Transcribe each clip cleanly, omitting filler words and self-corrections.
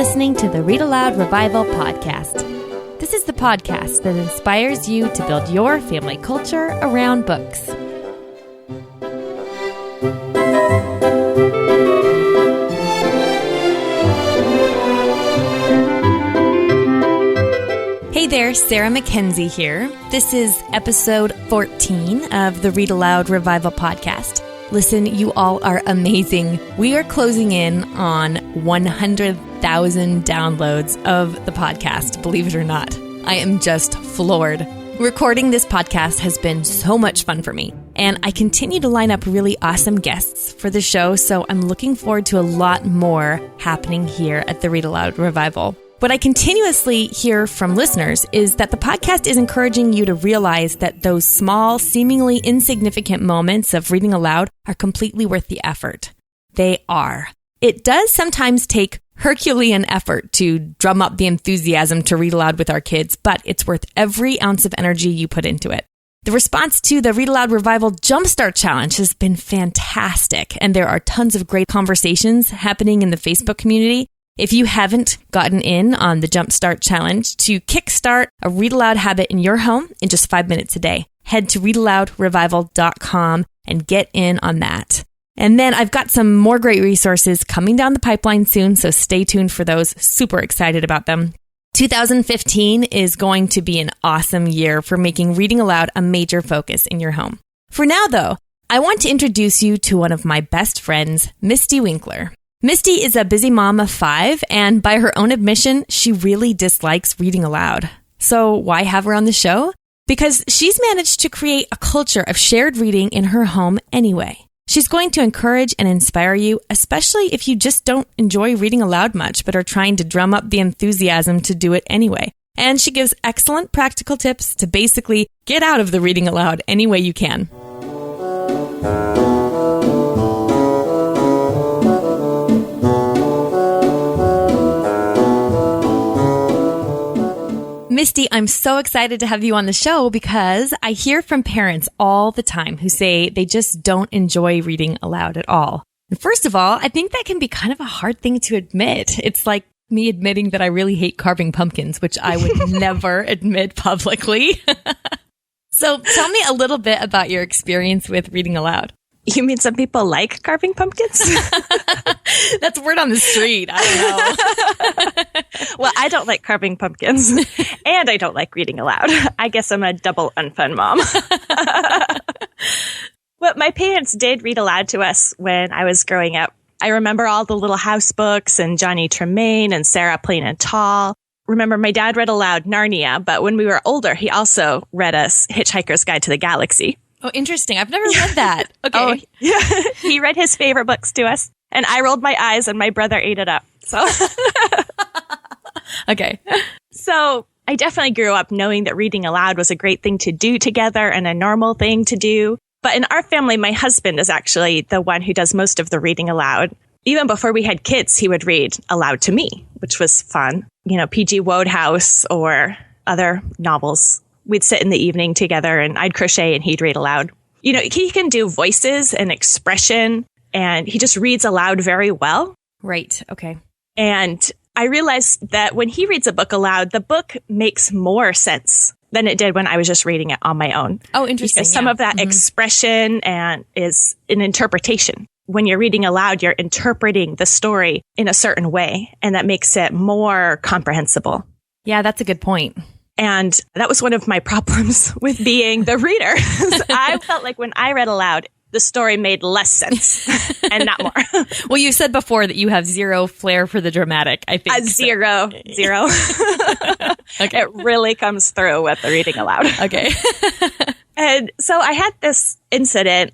listening to the Read-Aloud Revival podcast. This is the podcast that inspires you to build your family culture around books. Hey there, Sarah Mackenzie here. This is episode 14 of the Read-Aloud Revival podcast. Listen, you all are amazing. We are closing in on 100,000 downloads of the podcast, believe it or not. I am just floored. Recording this podcast has been so much fun for me, and I continue to line up really awesome guests for the show, so I'm looking forward to a lot more happening here at the Read-Aloud Revival. What I continuously hear from listeners is that the podcast is encouraging you to realize that those small, seemingly insignificant moments of reading aloud are completely worth the effort. They are. It does sometimes take Herculean effort to drum up the enthusiasm to read aloud with our kids, but it's worth every ounce of energy you put into it. The response to the Read-Aloud Revival Jumpstart Challenge has been fantastic, and there are tons of great conversations happening in the Facebook community. If you haven't gotten in on the Jumpstart Challenge to kickstart a read aloud habit in your home in just 5 minutes a day, head to readaloudrevival.com and get in on that. And then I've got some more great resources coming down the pipeline soon, so stay tuned for those. Super excited about them. 2015 is going to be an awesome year for making reading aloud a major focus in your home. For now, though, I want to introduce you to one of my best friends, Misty Winkler. Misty is a busy mom of 5, and by her own admission, she really dislikes reading aloud. So why have her on the show? Because she's managed to create a culture of shared reading in her home anyway. She's going to encourage and inspire you, especially if you just don't enjoy reading aloud much, but are trying to drum up the enthusiasm to do it anyway. And she gives excellent practical tips to basically get out of the reading aloud any way you can. Misty, I'm so excited to have you on the show because I hear from parents all the time who say they just don't enjoy reading aloud at all. And first of all, I think that can be kind of a hard thing to admit. It's like me admitting that I really hate carving pumpkins, which I would never admit publicly. So tell me a little bit about your experience with reading aloud. You mean some people like carving pumpkins? That's word on the street. I don't know. Well, I don't like carving pumpkins, and I don't like reading aloud. I guess I'm a double unfun mom. But my parents did read aloud to us when I was growing up. I remember all the Little House books and Johnny Tremaine and Sarah Plain and Tall. Remember, my dad read aloud Narnia, but when we were older, he also read us Hitchhiker's Guide to the Galaxy. Oh, interesting. I've never read that. Okay. Oh, yeah. He read his favorite books to us, and I rolled my eyes, and my brother ate it up. So, okay. So I definitely grew up knowing that reading aloud was a great thing to do together and a normal thing to do. But in our family, my husband is actually the one who does most of the reading aloud. Even before we had kids, he would read aloud to me, which was fun. You know, P.G. Wodehouse or other novels. We'd sit in the evening together and I'd crochet and he'd read aloud. You know, he can do voices and expression and he just reads aloud very well. Right. Okay. And I realized that when he reads a book aloud, the book makes more sense than it did when I was just reading it on my own. Oh, interesting. Because some of that expression and is an interpretation. When you're reading aloud, you're interpreting the story in a certain way, and that makes it more comprehensible. Yeah, that's a good point. And that was one of my problems with being the reader. I felt like when I read aloud, the story made less sense and not more. Well, you said before that you have zero flair for the dramatic, I think. Zero. Okay. It really comes through with the reading aloud. Okay. And so I had this incident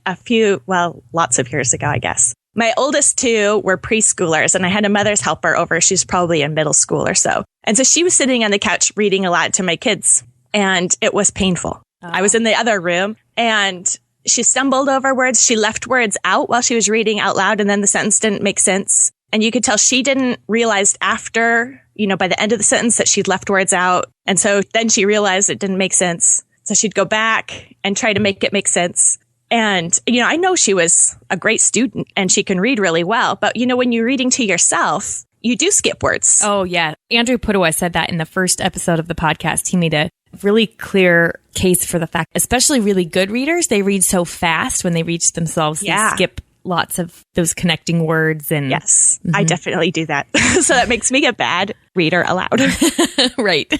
lots of years ago, I guess. My oldest 2 were preschoolers, and I had a mother's helper over. She's probably in middle school or so. And so she was sitting on the couch reading aloud to my kids, and it was painful. I was in the other room, and she stumbled over words. She left words out while she was reading out loud, and then the sentence didn't make sense. And you could tell she didn't realize after, by the end of the sentence that she'd left words out. And so then she realized it didn't make sense. So she'd go back and try to make it make sense. And, I know she was a great student and she can read really well. But, when you're reading to yourself, you do skip words. Oh, yeah. Andrew Pudewa said that in the first episode of the podcast. He made a really clear case for the fact, especially really good readers, they read so fast when they reach themselves. They skip lots of those connecting words. And yes, I definitely do that. So that makes me a bad reader aloud. Right.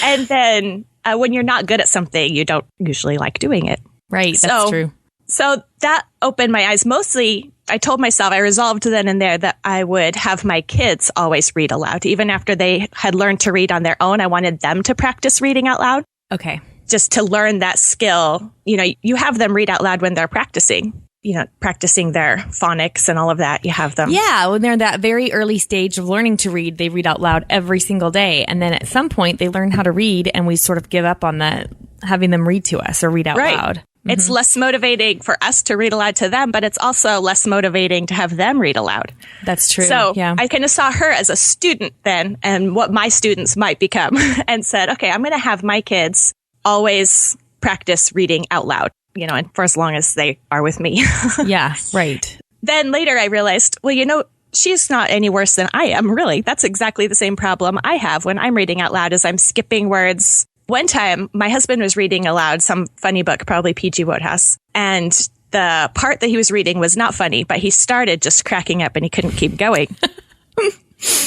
And then when you're not good at something, you don't usually like doing it. Right. That's true. So that opened my eyes. Mostly, I told myself, I resolved then and there that I would have my kids always read aloud. Even after they had learned to read on their own, I wanted them to practice reading out loud. Okay. Just to learn that skill. You know, you have them read out loud when they're practicing. You know, practicing their phonics and all of that. You have them. Yeah, when they're in that very early stage of learning to read, they read out loud every single day. And then at some point, they learn how to read, and we sort of give up on that, having them read to us or read out loud. It's less motivating for us to read aloud to them, but it's also less motivating to have them read aloud. That's true. So I kind of saw her as a student then and what my students might become and said, okay, I'm going to have my kids always practice reading out loud, you know, and for as long as they are with me. Yeah, right. Then later I realized, well, you know, she's not any worse than I am, really. That's exactly the same problem I have when I'm reading out loud, is I'm skipping words. One time, my husband was reading aloud some funny book, probably P.G. Wodehouse, and the part that he was reading was not funny, but he started just cracking up and he couldn't keep going.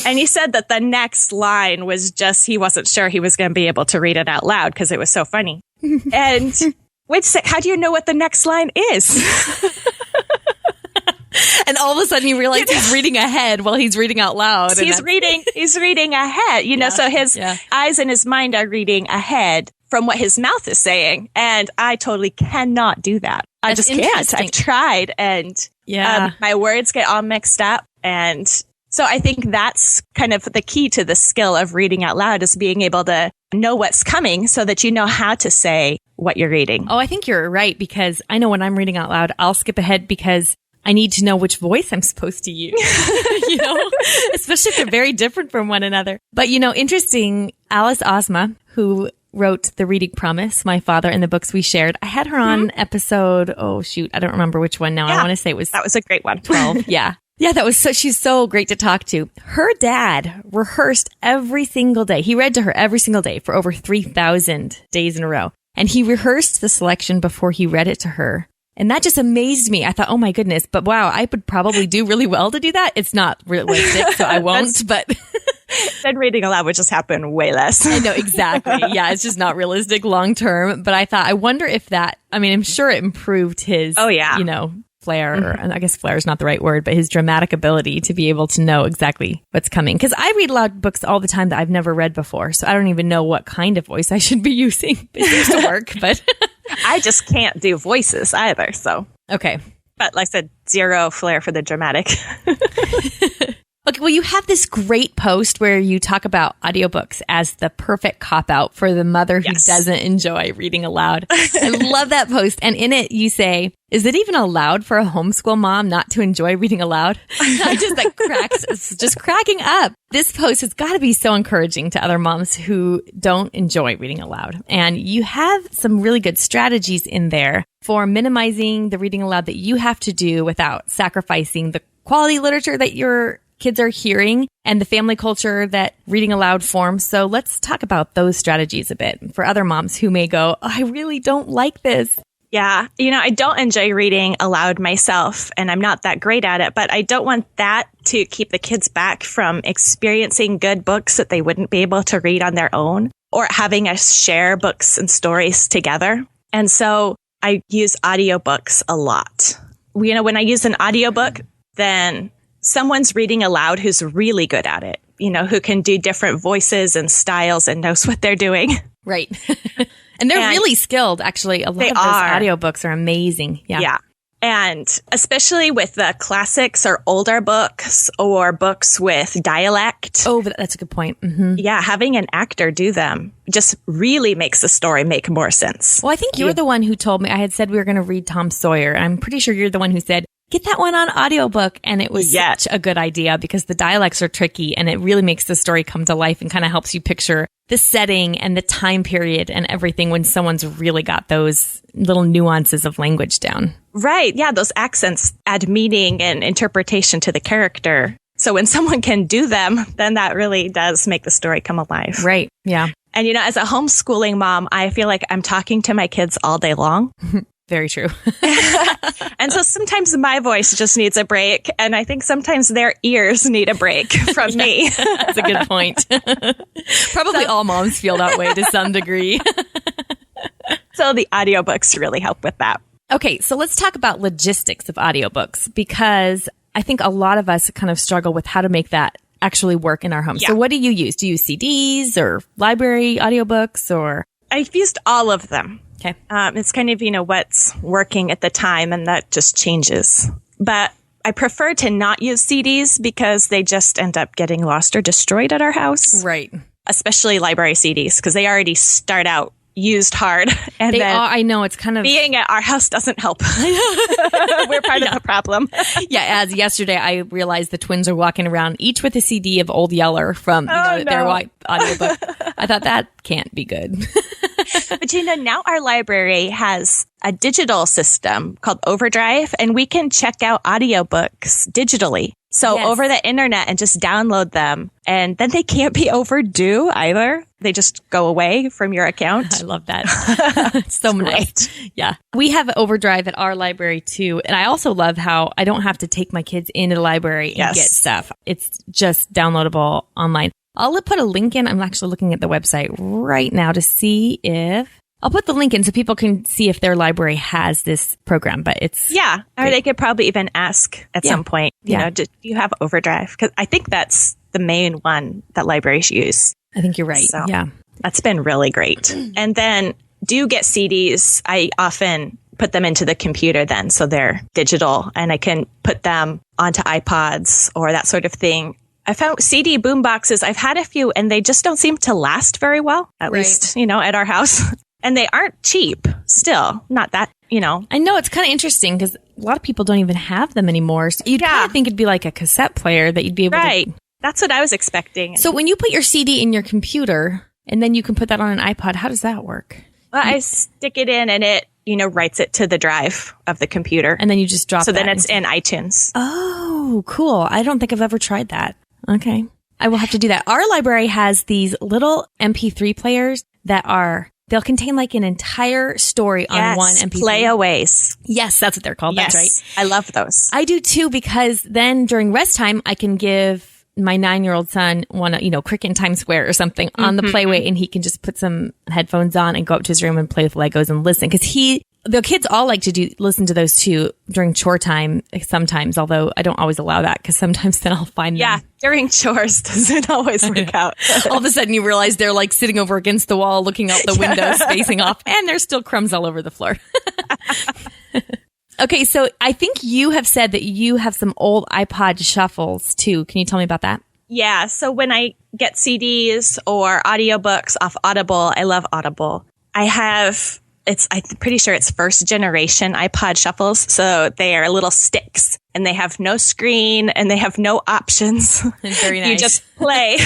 And he said that the next line was just, he wasn't sure he was going to be able to read it out loud because it was so funny. And how do you know what the next line is? And all of a sudden you realize he's reading ahead while he's reading out loud. He's reading ahead, you know, so his eyes and his mind are reading ahead from what his mouth is saying. And I totally cannot do that. I just can't. I've tried, and my words get all mixed up. And so I think that's kind of the key to the skill of reading out loud, is being able to know what's coming so that you know how to say what you're reading. Oh, I think you're right, because I know when I'm reading out loud, I'll skip ahead because I need to know which voice I'm supposed to use, you know, especially if they're very different from one another. But, you know, interesting, Alice Ozma, who wrote The Reading Promise, My Father, and the books we shared. I had her on episode, I don't remember which one now. I want to say that was a great one. 12. Yeah. Yeah, she's so great to talk to. Her dad rehearsed every single day. He read to her every single day for over 3,000 days in a row. And he rehearsed the selection before he read it to her. And that just amazed me. I thought, oh my goodness, but wow, I would probably do really well to do that. It's not realistic, so I won't, but then reading aloud would just happen way less. I know, exactly. Yeah, it's just not realistic long term. But I thought, I wonder if that, I mean, I'm sure it improved his, you know, flair, or I guess flair is not the right word, but his dramatic ability to be able to know exactly what's coming. Because I read aloud books all the time that I've never read before, so I don't even know what kind of voice I should be using. It seems to work, but I just can't do voices either, so. Okay. But like I said, zero flair for the dramatic. Okay, well, you have this great post where you talk about audiobooks as the perfect cop-out for the mother who doesn't enjoy reading aloud. I love that post. And in it, you say, is it even allowed for a homeschool mom not to enjoy reading aloud? It's just cracking up. This post has got to be so encouraging to other moms who don't enjoy reading aloud. And you have some really good strategies in there for minimizing the reading aloud that you have to do without sacrificing the quality literature that your kids are hearing and the family culture that reading aloud forms. So let's talk about those strategies a bit for other moms who may go, I really don't like this. Yeah. You know, I don't enjoy reading aloud myself, and I'm not that great at it, but I don't want that to keep the kids back from experiencing good books that they wouldn't be able to read on their own, or having us share books and stories together. And so I use audiobooks a lot. You know, when I use an audiobook, then someone's reading aloud who's really good at it, you know, who can do different voices and styles and knows what they're doing. Right. And they're really skilled, actually. A lot of those audiobooks are amazing. Yeah. Yeah. And especially with the classics or older books or books with dialect. Oh, that's a good point. Mm-hmm. Yeah. Having an actor do them just really makes the story make more sense. Well, I think you're the one who told me, I had said we were going to read Tom Sawyer. And I'm pretty sure you're the one who said, get that one on audiobook. And it was such a good idea because the dialects are tricky and it really makes the story come to life and kind of helps you picture the setting and the time period and everything when someone's really got those little nuances of language down. Right. Yeah. Those accents add meaning and interpretation to the character. So when someone can do them, then that really does make the story come alive. Right. Yeah. And, as a homeschooling mom, I feel like I'm talking to my kids all day long. Very true. And so sometimes my voice just needs a break. And I think sometimes their ears need a break from me. That's a good point. Probably all moms feel that way to some degree. So the audiobooks really help with that. Okay, so let's talk about logistics of audiobooks, because I think a lot of us kind of struggle with how to make that actually work in our home. Yeah. So what do you use? Do you use CDs or library audiobooks or? I've used all of them. Okay. It's kind of, what's working at the time, and that just changes. But I prefer to not use CDs because they just end up getting lost or destroyed at our house. Right. Especially library CDs, because they already start out used hard. And I know, it's kind of being at our house doesn't help. We're part of the problem. Yeah, as yesterday I realized the twins are walking around each with a CD of Old Yeller from their audiobook. I thought that can't be good. But now our library has a digital system called Overdrive, and we can check out audiobooks digitally. So over the internet and just download them. And then they can't be overdue either. They just go away from your account. I love that. It's so nice. Yeah. We have Overdrive at our library too. And I also love how I don't have to take my kids into the library and get stuff. It's just downloadable online. I'll put a link in. I'm actually looking at the website right now to see if I'll put the link in so people can see if their library has this program, but it's... Yeah. Or they could probably even ask at some point, do you have Overdrive? Because I think that's the main one that libraries use. I think you're right. So yeah. That's been really great. And then do you get CDs? I often put them into the computer then, so they're digital, and I can put them onto iPods or that sort of thing. I found CD boomboxes. I've had a few, and they just don't seem to last very well, at least, at our house. And they aren't cheap still. Not that, I know, it's kind of interesting because a lot of people don't even have them anymore. So you'd kind of think it'd be like a cassette player that you'd be able to... That's what I was expecting. So when you put your CD in your computer and then you can put that on an iPod, how does that work? Well, I stick it in and it, writes it to the drive of the computer. And then you just drop it. So then it's in iTunes. Oh, cool. I don't think I've ever tried that. Okay. I will have to do that. Our library has these little MP3 players that they'll contain like an entire story on one MP3. Playaways. Yes, that's what they're called. Yes. That's right. I love those. I do too, because then during rest time, I can give my 9-year-old son one, Cricket in Times Square or something on the Playway, and he can just put some headphones on and go up to his room and play with Legos and listen. Because the kids all like to listen to those too during chore time sometimes, although I don't always allow that because sometimes then I'll find them. Yeah, during chores doesn't always work out. All of a sudden you realize they're like sitting over against the wall, looking out the window, spacing off, and there's still crumbs all over the floor. Okay, so I think you have said that you have some old iPod shuffles too. Can you tell me about that? Yeah, so when I get CDs or audiobooks off Audible, I love Audible. I'm pretty sure it's first generation iPod shuffles. So they are little sticks and they have no screen and they have no options. Very nice. You just play.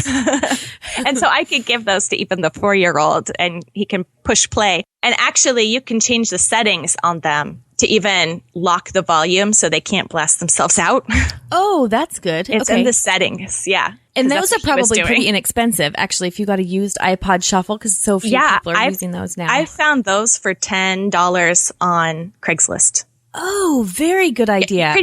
And so I could give those to even the 4-year-old and he can push play. And actually you can change the settings on them to even lock the volume so they can't blast themselves out. Oh, that's good. It's in the settings. Yeah. And those are probably pretty inexpensive, actually, if you got a used iPod shuffle, because so few people are using those now. I found those for $10 on Craigslist. Oh, very good idea.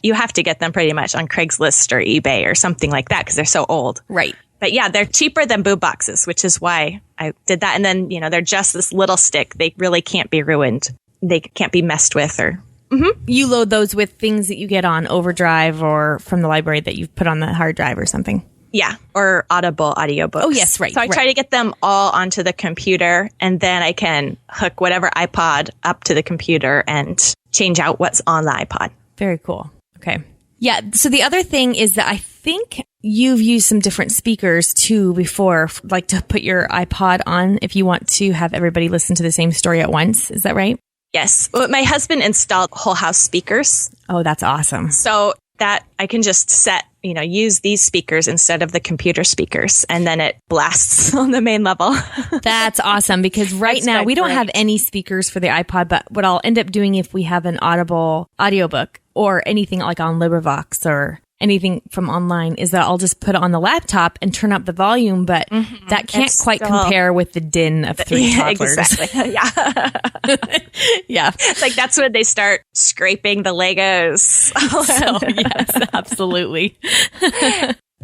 You have to get them pretty much on Craigslist or eBay or something like that because they're so old. Right. But yeah, they're cheaper than boom boxes, which is why I did that. And then, they're just this little stick. They really can't be ruined. They can't be messed with or... Mm-hmm. You load those with things that you get on Overdrive or from the library that you've put on the hard drive or something. Yeah, or Audible audiobooks. Oh, yes, right. So I try to get them all onto the computer, and then I can hook whatever iPod up to the computer and change out what's on the iPod. Very cool. Okay. Yeah, so the other thing is that I think you've used some different speakers too before, like to put your iPod on if you want to have everybody listen to the same story at once. Is that right? Yes. Well, my husband installed whole house speakers. Oh, that's awesome. So that I can just set, use these speakers instead of the computer speakers, and then it blasts on the main level. That's awesome, because right now we don't have any speakers for the iPod, but what I'll end up doing if we have an Audible audiobook or anything like on LibriVox or anything from online is that I'll just put it on the laptop and turn up the volume, but that can't quite compare with the din of three toddlers. Exactly. Yeah. Yeah. It's like that's when they start scraping the Legos. So, yes, absolutely.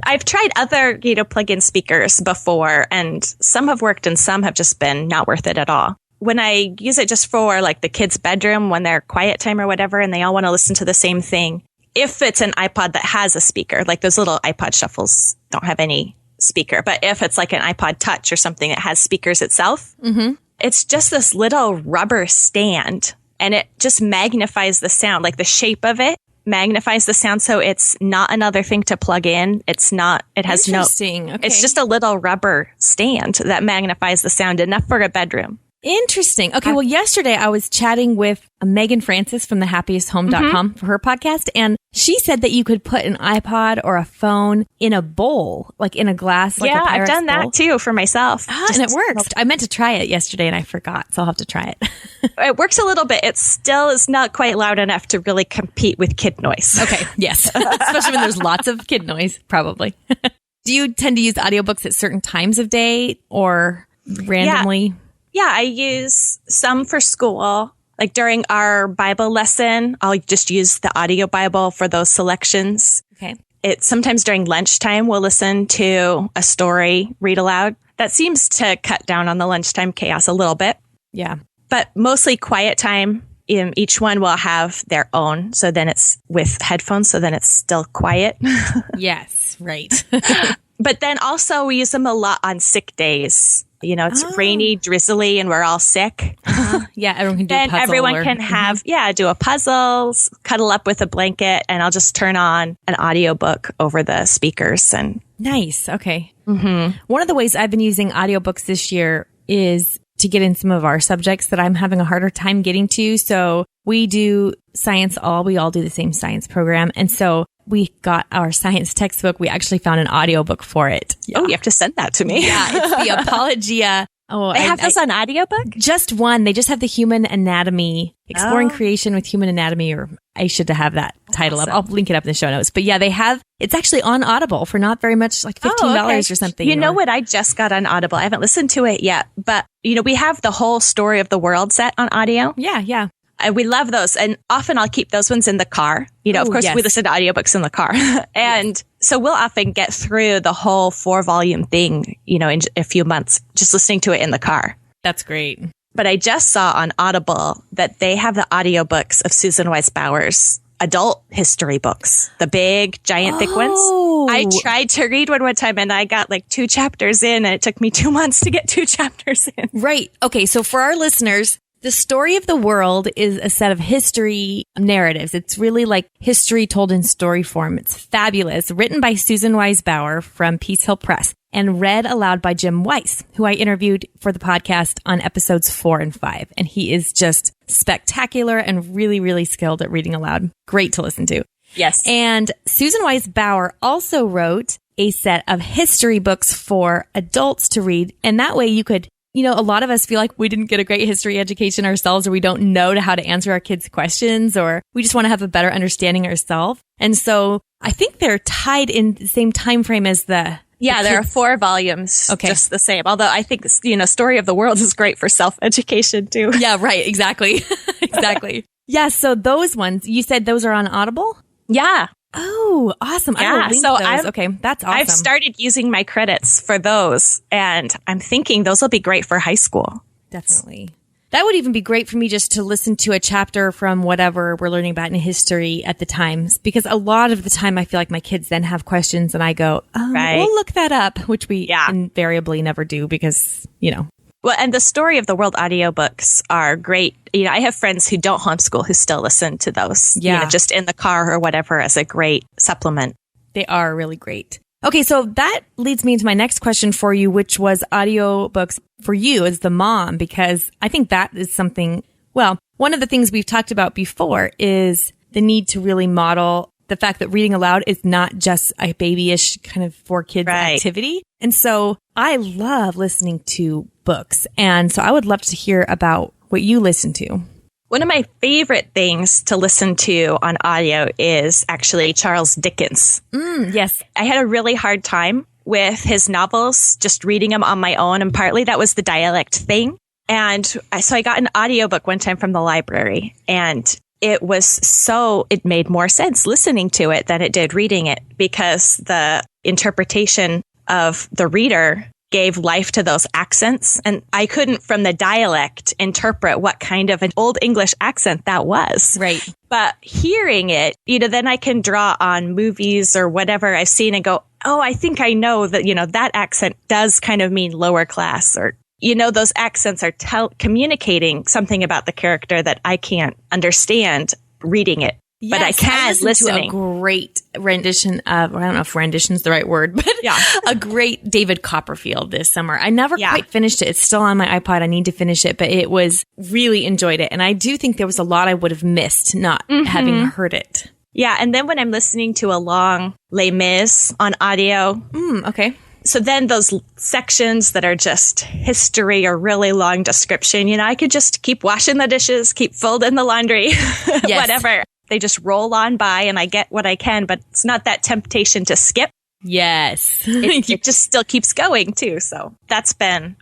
I've tried other, plug-in speakers before, and some have worked and some have just been not worth it at all. When I use it just for like the kids' bedroom when they're quiet time or whatever, and they all want to listen to the same thing, if it's an iPod that has a speaker, like those little iPod shuffles don't have any speaker, but if it's like an iPod Touch or something that has speakers itself, it's just this little rubber stand, and it just magnifies the sound, like the shape of it magnifies the sound, so it's not another thing to plug in. It's not, it has no, it's just a little rubber stand that magnifies the sound enough for a bedroom. Interesting. Okay, well, yesterday I was chatting with Megan Francis from thehappiesthome.com for her podcast, and she said that you could put an iPod or a phone in a bowl, like in a glass, like a Pyrex I've done bowl. that too for myself. And it works. I meant to try it yesterday and I forgot, so I'll have to try it. It works a little bit. It still is not quite loud enough to really compete with kid noise. Okay, yes. Especially when there's lots of kid noise, probably. Do you tend to use audiobooks at certain times of day or randomly? Yeah, I use some for school. Like during our Bible lesson, I'll just use the audio Bible for those selections. Okay. Sometimes during lunchtime, we'll listen to a story read aloud. That seems to cut down on the lunchtime chaos a little bit. Yeah. But mostly quiet time. Each one will have their own. So then it's with headphones. So then it's still quiet. Yes, right. But then also we use them a lot on sick days. It's rainy, drizzly, and we're all sick. Yeah, everyone can do a then puzzle. Everyone can have, do a puzzle, cuddle up with a blanket, and I'll just turn on an audiobook over the speakers. And nice. Okay. One of the ways I've been using audiobooks this year is to get in some of our subjects that I'm having a harder time getting to. So we do science we all do the same science program. And so we got our science textbook. We actually found an audiobook for it. Yeah. Oh, you have to send that to me. Yeah, it's the Apologia. Oh, they have those on audiobook? Just one. They just have the Human Anatomy, Exploring Creation with Human Anatomy, or I should have that title up. I'll link it up in the show notes. But yeah, they have, it's actually on Audible for not very much, like $15 or something. You know what? I just got on Audible. I haven't listened to it yet, but we have the whole story of the world set on audio. Yeah. We love those. And often I'll keep those ones in the car. Of course, we listen to audiobooks in the car. And so we'll often get through the whole 4-volume thing, in a few months, just listening to it in the car. That's great. But I just saw on Audible that they have the audiobooks of Susan Wise Bauer's adult history books, the big, giant, thick ones. I tried to read one time and I got like 2 chapters in, and it took me 2 months to get 2 chapters in. Right. Okay. So for our listeners, the story of the world is a set of history narratives. It's really like history told in story form. It's fabulous. Written by Susan Wise Bauer from Peace Hill Press and read aloud by Jim Weiss, who I interviewed for the podcast on episodes 4 and 5. And he is just spectacular and really, really skilled at reading aloud. Great to listen to. Yes. And Susan Wise Bauer also wrote a set of history books for adults to read. And that way you could, a lot of us feel like we didn't get a great history education ourselves, or we don't know how to answer our kids' questions, or we just want to have a better understanding ourselves. And so I think they're tied in the same time frame as there are 4 volumes, just the same. Although I think, Story of the World is great for self-education too. Yeah, right. Exactly. Exactly. Yeah. So those ones, you said those are on Audible? Yeah. Oh, awesome. Yeah. I will link those. Okay. That's awesome. I've started using my credits for those, and I'm thinking those will be great for high school. Definitely. That would even be great for me just to listen to a chapter from whatever we're learning about in history at the times, because a lot of the time I feel like my kids then have questions and I go, we'll look that up, which we invariably never do because, Well, and the Story of the World audiobooks are great. I have friends who don't homeschool who still listen to those, just in the car or whatever as a great supplement. They are really great. Okay, so that leads me into my next question for you, which was audiobooks for you as the mom, because I think that is something, one of the things we've talked about before is the need to really model the fact that reading aloud is not just a babyish kind of for kids activity. And so I love listening to books. And so I would love to hear about what you listen to. One of my favorite things to listen to on audio is actually Charles Dickens. Yes. I had a really hard time with his novels, just reading them on my own. And partly that was the dialect thing. And so I got an audiobook one time from the library, and it made more sense listening to it than it did reading it, because the interpretation of the reader gave life to those accents. And I couldn't, from the dialect, interpret what kind of an Old English accent that was. Right. But hearing it, then I can draw on movies or whatever I've seen and go, oh, I think I know that, that accent does kind of mean lower class, or, those accents are communicating something about the character that I can't understand reading it. Yes, but I can listening to a great rendition of, I don't know if rendition is the right word, but a great David Copperfield this summer. I never quite finished it. It's still on my iPod. I need to finish it, but it was really enjoyed it. And I do think there was a lot I would have missed not having heard it. Yeah. And then when I'm listening to a long Les Mis on audio. Okay. So then those sections that are just history or really long description, I could just keep washing the dishes, keep folding the laundry, whatever. They just roll on by and I get what I can, but it's not that temptation to skip. Yes. It just still keeps going too. So that's been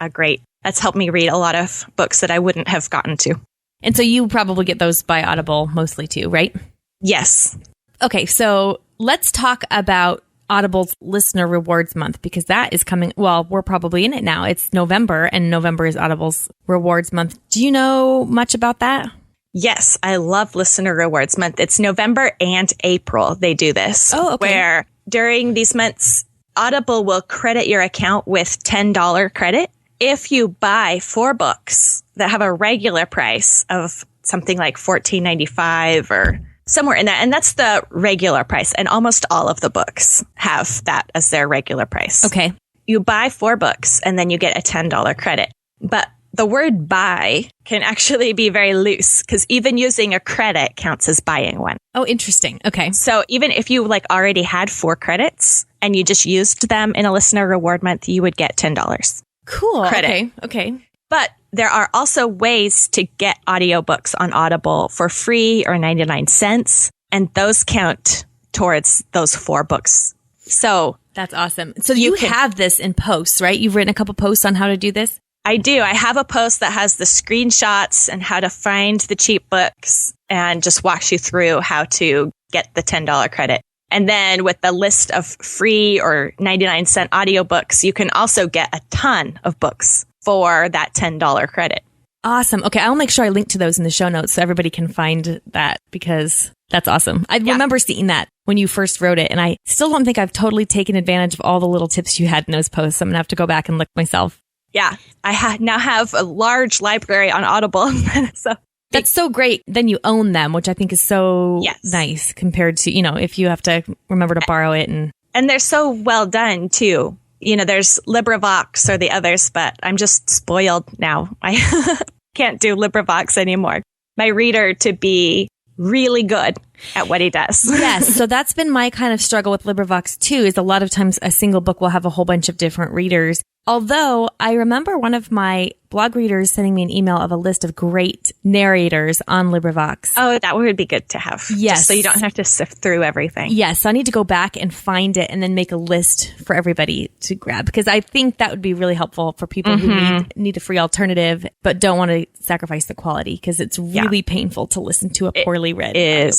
that's helped me read a lot of books that I wouldn't have gotten to. And so you probably get those by Audible mostly too, right? Yes. Okay. So let's talk about Audible's Listener Rewards Month, because that is coming. Well, we're probably in it now. It's November, and November is Audible's Rewards Month. Do you know much about that? Yes, I love Listener Rewards Month. It's November and April they do this. Oh, okay. Where during these months, Audible will credit your account with $10 credit if you buy 4 books that have a regular price of something like $14.95 or somewhere in that. And that's the regular price. And almost all of the books have that as their regular price. Okay. You buy 4 books and then you get a $10 credit. But the word buy can actually be very loose, because even using a credit counts as buying one. Oh, interesting. Okay. So even if you already had 4 credits and you just used them in a Listener Reward Month, you would get $10. Cool. Credit. Okay. But there are also ways to get audiobooks on Audible for free or 99 cents. And those count towards those 4 books. So that's awesome. So you have this in posts, right? You've written a couple posts on how to do this? I do. I have a post that has the screenshots and how to find the cheap books and just walks you through how to get the $10 credit. And then with the list of free or 99 cent audiobooks, you can also get a ton of books for that $10 credit. Awesome. Okay. I'll make sure I link to those in the show notes so everybody can find that, because that's awesome. I remember seeing that when you first wrote it, and I still don't think I've totally taken advantage of all the little tips you had in those posts. I'm going to have to go back and look myself. Yeah, I now have a large library on Audible. So that's so great. Then you own them, which I think is so nice compared to, if you have to remember to borrow it. And they're so well done, too. There's LibriVox or the others, but I'm just spoiled now. I can't do LibriVox anymore. My reader to be really good at what he does. Yes. So that's been my kind of struggle with LibriVox, too, is a lot of times a single book will have a whole bunch of different readers. Although I remember one of my blog readers sending me an email of a list of great narrators on LibriVox. Oh, that would be good to have. Yes. Just so you don't have to sift through everything. Yes. So I need to go back and find it and then make a list for everybody to grab, because I think that would be really helpful for people who need a free alternative, but don't want to sacrifice the quality, because it's really painful to listen to a poorly read audiobook.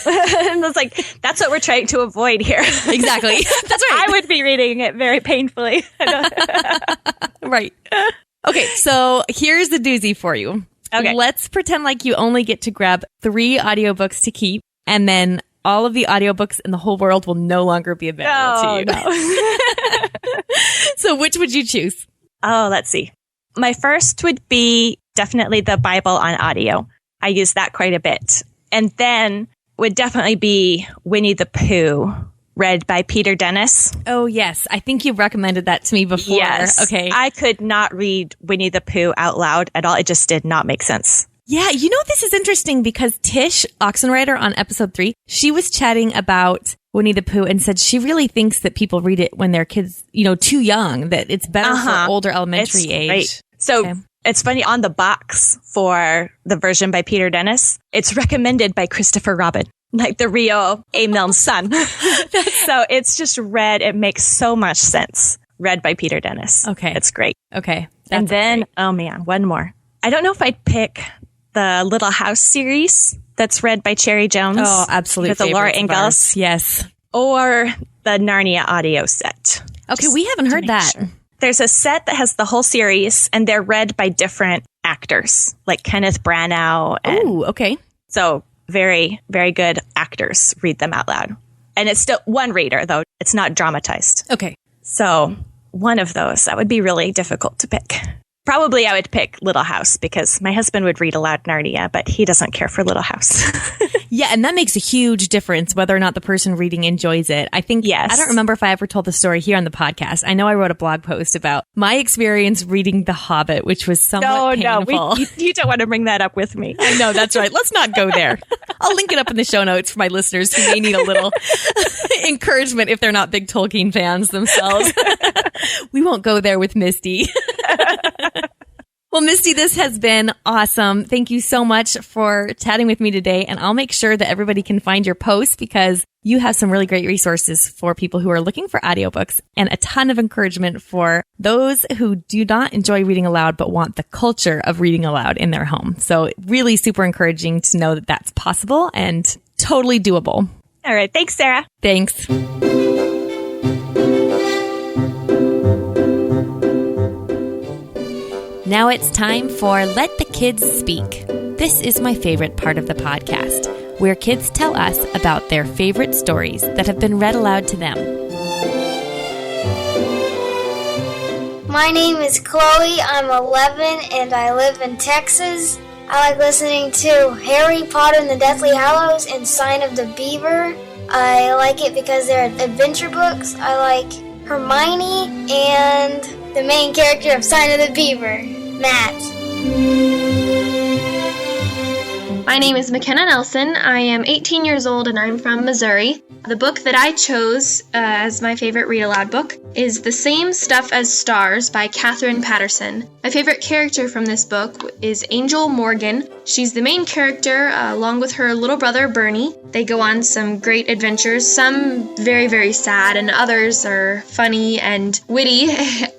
And it's like, that's what we're trying to avoid here. Exactly. That's right. I would be reading it very painfully. Right. Okay, so here's the doozy for you. Okay. Let's pretend like you only get to grab 3 audiobooks to keep, and then all of the audiobooks in the whole world will no longer be available to you. No. So which would you choose? Oh, let's see. My first would be definitely the Bible on audio. I use that quite a bit. And then would definitely be Winnie the Pooh, read by Peter Dennis. Oh, yes. I think you've recommended that to me before. Yes. Okay. I could not read Winnie the Pooh out loud at all. It just did not make sense. Yeah. This is interesting, because Tish Oxenrider on episode 3, she was chatting about Winnie the Pooh and said she really thinks that people read it when they're kids, too young, that it's better for older elementary age. So It's funny, on the box for the version by Peter Dennis, it's recommended by Christopher Robin, like the Rio A. Milne's son. So it's just read. It makes so much sense. Read by Peter Dennis. Okay. It's great. Okay. And then, great. Oh man, one more. I don't know if I'd pick the Little House series that's read by Cherry Jones. Oh, absolutely. With the Laura Ingalls. Yes. Or the Narnia audio set. Okay, we haven't heard that. Sure. There's a set that has the whole series, and they're read by different actors, like Kenneth Branagh. Oh, okay. So very, very good actors read them out loud. And it's still one reader, though. It's not dramatized. Okay. So one of those, that would be really difficult to pick. Probably I would pick Little House because my husband would read aloud Narnia, but he doesn't care for Little House. Yeah, and that makes a huge difference whether or not the person reading enjoys it. I think, yes. I don't remember if I ever told the story here on the podcast. I know I wrote a blog post about my experience reading The Hobbit, which was somewhat painful. No, you don't want to bring that up with me. I know, that's right. Let's not go there. I'll link it up in the show notes for my listeners who may need a little encouragement if they're not big Tolkien fans themselves. We won't go there with Misty. Well, Misty, this has been awesome. Thank you so much for chatting with me today. And I'll make sure that everybody can find your posts because you have some really great resources for people who are looking for audiobooks and a ton of encouragement for those who do not enjoy reading aloud but want the culture of reading aloud in their home. So really super encouraging to know that that's possible and totally doable. All right. Thanks, Sarah. Thanks. Now it's time for Let the Kids Speak. This is my favorite part of the podcast, where kids tell us about their favorite stories that have been read aloud to them. My name is Chloe. I'm 11 and I live in Texas. I like listening to Harry Potter and the Deathly Hallows and Sign of the Beaver. I like it because they're adventure books. I like Hermione and the main character of Sign of the Beaver, Matt. My name is McKenna Nelson. I am 18 years old and I'm from Missouri. The book that I chose as my favorite read-aloud book is The Same Stuff as Stars by Katherine Patterson. My favorite character from this book is Angel Morgan. She's the main character along with her little brother Bernie. They go on some great adventures, some very, very sad, and others are funny and witty.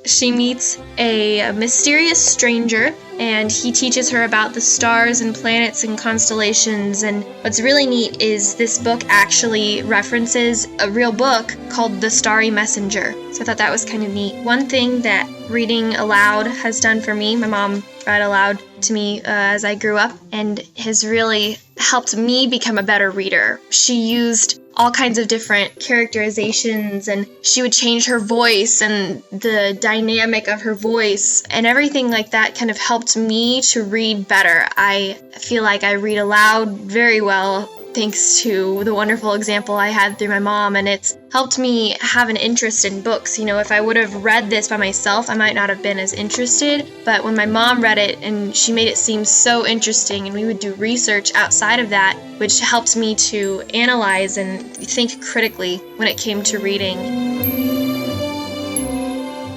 She meets a mysterious stranger and he teaches her about the stars and planets and constellations. And what's really neat is this book actually references a real book called The Starry Messenger. So I thought that was kind of neat. One thing that reading aloud has done for me, my mom read aloud to me as I grew up and has really helped me become a better reader. She used all kinds of different characterizations and she would change her voice and the dynamic of her voice and everything like that kind of helped me to read better. I feel like I read aloud very well thanks to the wonderful example I had through my mom, and it's helped me have an interest in books. You know, if I would have read this by myself, I might not have been as interested, but when my mom read it and she made it seem so interesting and we would do research outside of that, which helped me to analyze and think critically when it came to reading.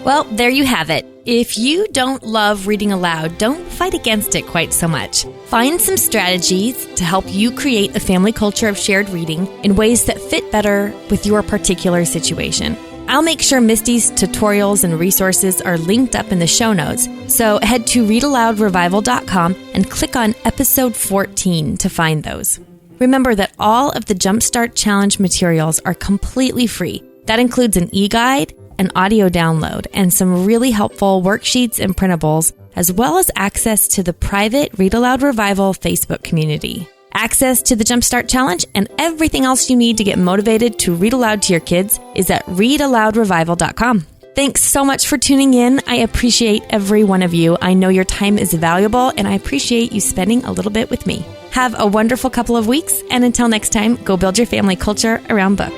Well, there you have it. If you don't love reading aloud, don't fight against it quite so much. Find some strategies to help you create a family culture of shared reading in ways that fit better with your particular situation. I'll make sure Misty's tutorials and resources are linked up in the show notes, so head to readaloudrevival.com and click on episode 14 to find those. Remember that all of the Jumpstart Challenge materials are completely free. That includes an e-guide, an audio download, and some really helpful worksheets and printables, as well as access to the private Read-Aloud Revival Facebook community. Access to the Jumpstart Challenge and everything else you need to get motivated to read aloud to your kids is at readaloudrevival.com. Thanks so much for tuning in. I appreciate every one of you. I know your time is valuable, and I appreciate you spending a little bit with me. Have a wonderful couple of weeks, and until next time, go build your family culture around book.